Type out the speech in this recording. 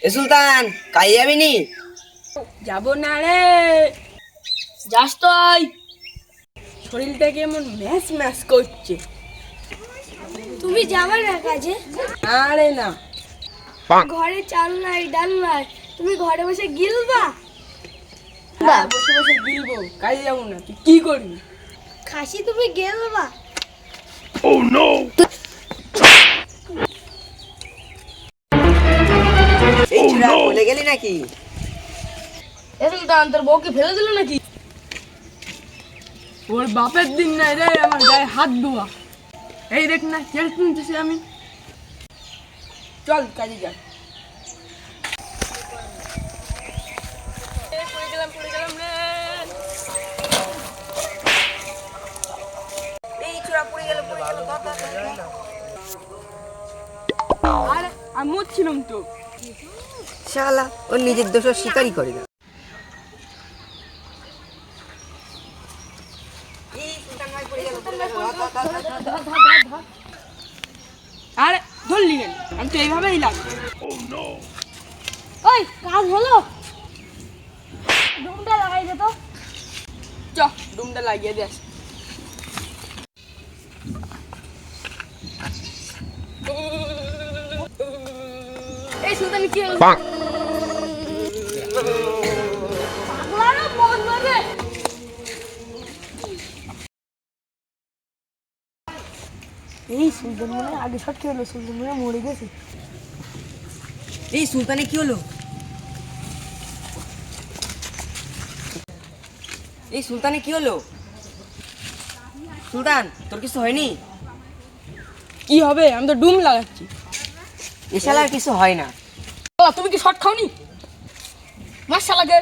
এ সুলতান কাই যাবি নি? যাবো না রে। যাস তো আয়। শরীরটা কেমন ম্যাচ ম্যাচ করছে। তুমি যাবে না কাজে? আরে না, ঘরে চাল নাই ডাল নাই, তুমি ঘরে বসে গিলবা? হ্যাঁ, বসে বসে গিলবো, কাজে যাবো না। তুই কি করবি? খাসি তুমি গেলবা? এই চুরা বলে গেলি নাকি? এখন তো তোর বউকে ফেলে দিল নাকি? ওর বাপের দিন নাই রে, আমার গায়ে হাত ধোয়া। এই দেখ না, তেল কিনতেছি আমি। চল কাজে যা। পড়ে গেলাম রে। এই চুরা পড়ে গেল। আরে আমি মরছিলাম তো। শালা ওর নিজের দোষ স্বীকারই করে না। আরে ধরলি কেন? আমি তো এইভাবেই লাগবে। ওই কাজ হলো? ডুমটা লাগাই দে তো। চ ডুমটা লাগিয়ে দে। এই সুলতানি কি হলো? পাগলারও মন ধরে। এই সুলতান মনে হয় আগে শট খেলো, সুলতান মনে হয় মরে গেছে। এই সুলতানে কি হলো? এই সুলতানে কি হলো? সুলতান তোর কিছু হয়নি? কি হবে? আমি তো ডুম লাগাচ্ছি। এ শালার কিছু হয় না। ও তুমি কি শট খাওনি? মার শালাকে।